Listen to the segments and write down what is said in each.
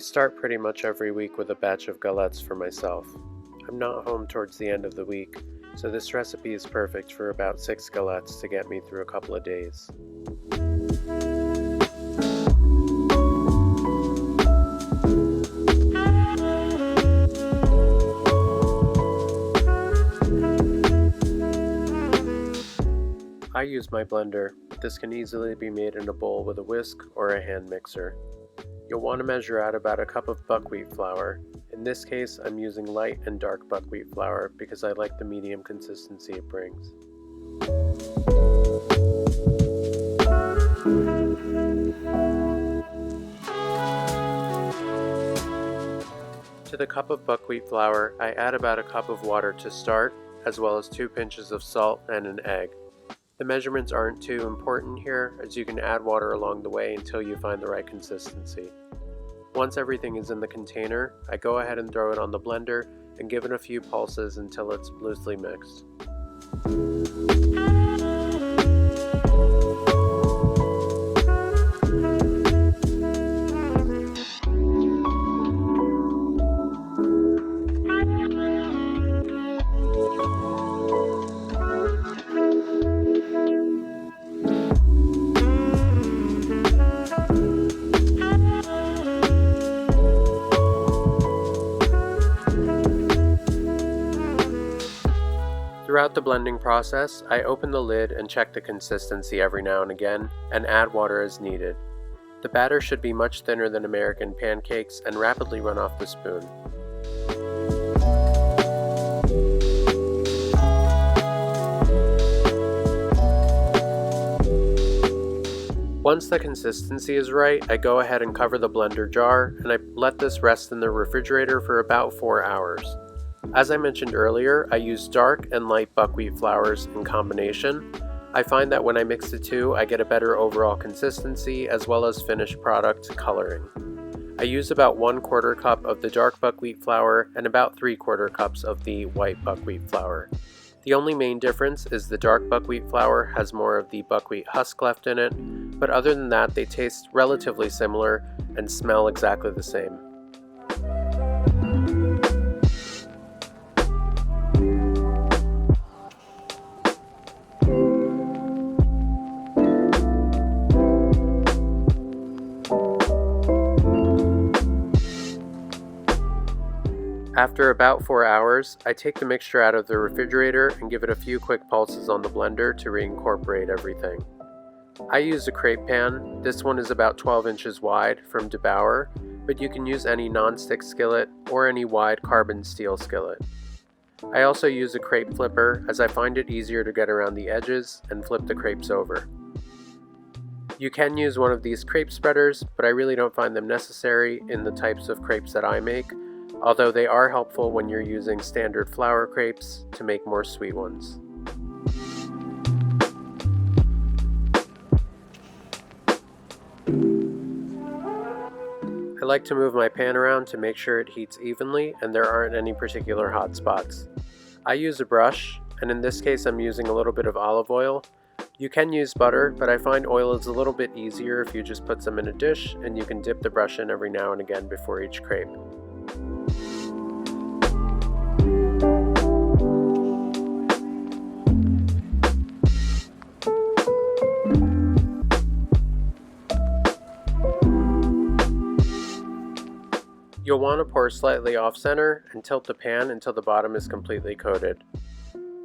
start pretty much every week with a batch of galettes for myself. I'm not home towards the end of the week, so this recipe is perfect for about 6 galettes to get me through a couple of days. I use my blender, but this can easily be made in a bowl with a whisk or a hand mixer. You'll want to measure out about a cup of buckwheat flour. In this case, I'm using light and dark buckwheat flour because I like the medium consistency it brings. To the cup of buckwheat flour, I add about a cup of water to start, as well as 2 pinches of salt and an egg. The measurements aren't too important here, as you can add water along the way until you find the right consistency. Once everything is in the container, I go ahead and throw it on the blender and give it a few pulses until it's loosely mixed. Throughout the blending process, I open the lid and check the consistency every now and again, and add water as needed. The batter should be much thinner than American pancakes and rapidly run off the spoon. Once the consistency is right, I go ahead and cover the blender jar, and I let this rest in the refrigerator for about 4 hours. As I mentioned earlier, I use dark and light buckwheat flours in combination. I find that when I mix the two, I get a better overall consistency as well as finished product coloring. I use about 1/4 cup of the dark buckwheat flour and about 3/4 cups of the white buckwheat flour. The only main difference is the dark buckwheat flour has more of the buckwheat husk left in it, but other than that, they taste relatively similar and smell exactly the same. After about 4 hours, I take the mixture out of the refrigerator and give it a few quick pulses on the blender to reincorporate everything. I use a crepe pan. This one is about 12 inches wide from DeBauer, but you can use any non-stick skillet or any wide carbon steel skillet. I also use a crepe flipper as I find it easier to get around the edges and flip the crepes over. You can use one of these crepe spreaders, but I really don't find them necessary in the types of crepes that I make, although they are helpful when you're using standard flour crepes to make more sweet ones. I like to move my pan around to make sure it heats evenly and there aren't any particular hot spots. I use a brush, and in this case I'm using a little bit of olive oil. You can use butter, but I find oil is a little bit easier if you just put some in a dish, and you can dip the brush in every now and again before each crepe. You'll want to pour slightly off center and tilt the pan until the bottom is completely coated.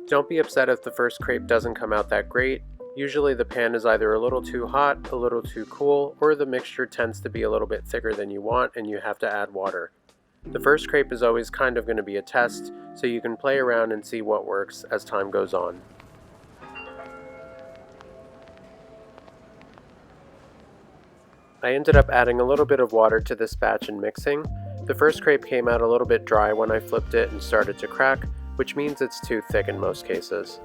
Don't be upset if the first crepe doesn't come out that great. Usually the pan is either a little too hot, a little too cool, or the mixture tends to be a little bit thicker than you want and you have to add water. The first crepe is always kind of going to be a test, so you can play around and see what works as time goes on. I ended up adding a little bit of water to this batch and mixing. The first crepe came out a little bit dry when I flipped it and started to crack, which means it's too thick in most cases.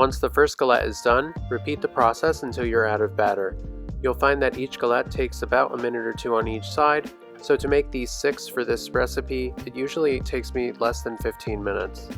Once the first galette is done, repeat the process until you're out of batter. You'll find that each galette takes about a minute or two on each side, so to make these 6 for this recipe, it usually takes me less than 15 minutes.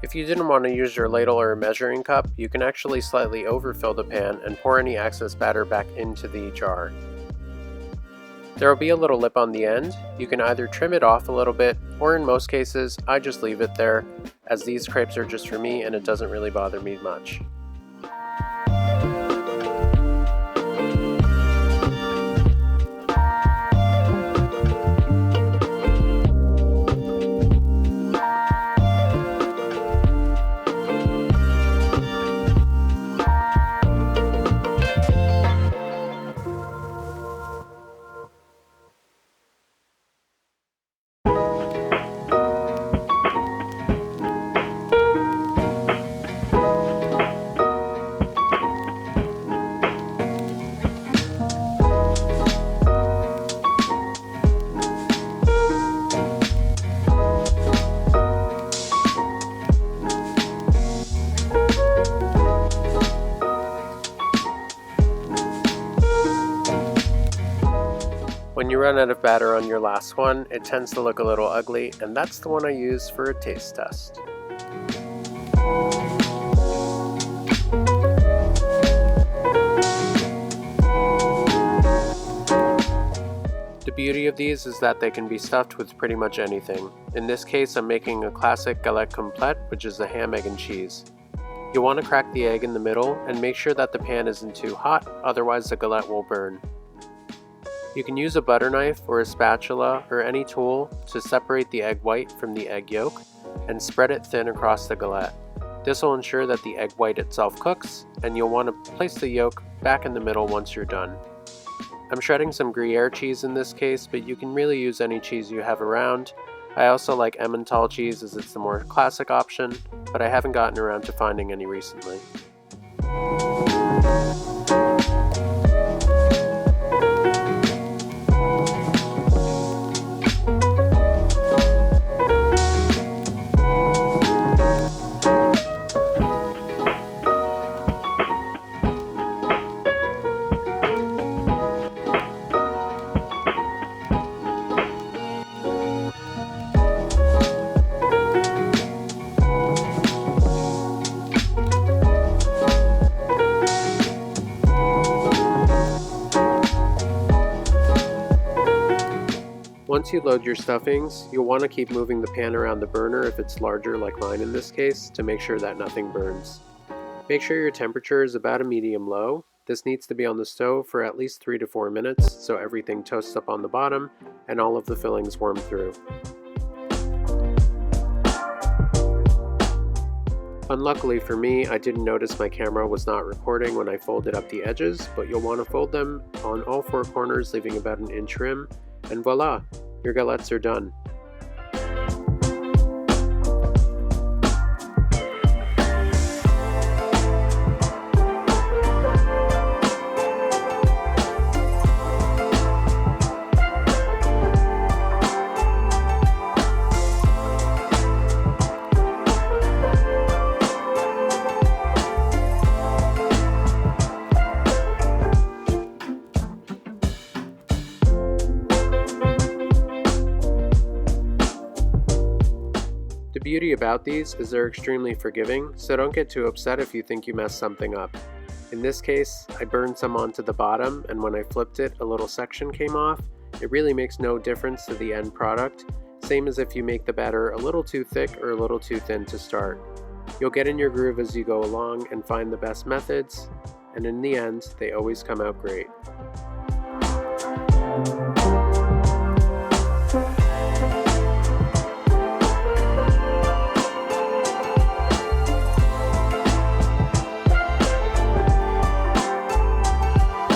If you didn't want to use your ladle or measuring cup, you can actually slightly overfill the pan and pour any excess batter back into the jar. There will be a little lip on the end. You can either trim it off a little bit, or in most cases, I just leave it there, as these crepes are just for me and it doesn't really bother me much. When you run out of batter on your last one, it tends to look a little ugly, and that's the one I use for a taste test. The beauty of these is that they can be stuffed with pretty much anything. In this case, I'm making a classic galette complete, which is the ham, egg, and cheese. You'll want to crack the egg in the middle and make sure that the pan isn't too hot, otherwise the galette will burn. You can use a butter knife or a spatula or any tool to separate the egg white from the egg yolk and spread it thin across the galette. This will ensure that the egg white itself cooks, and you'll want to place the yolk back in the middle once you're done. I'm shredding some Gruyere cheese in this case, but you can really use any cheese you have around. I also like Emmental cheese as it's the more classic option, but I haven't gotten around to finding any recently. Once you load your stuffings, you'll want to keep moving the pan around the burner if it's larger like mine in this case to make sure that nothing burns. Make sure your temperature is about a medium low. This needs to be on the stove for at least 3 to 4 minutes so everything toasts up on the bottom and all of the fillings warm through. Unluckily for me, I didn't notice my camera was not recording when I folded up the edges, but you'll want to fold them on all 4 corners, leaving about an inch rim, and voila, your galettes are done. The beauty about these is they're extremely forgiving, so don't get too upset if you think you messed something up. In this case, I burned some onto the bottom, and when I flipped it, a little section came off. It really makes no difference to the end product, same as if you make the batter a little too thick or a little too thin to start. You'll get in your groove as you go along and find the best methods, and in the end, they always come out great.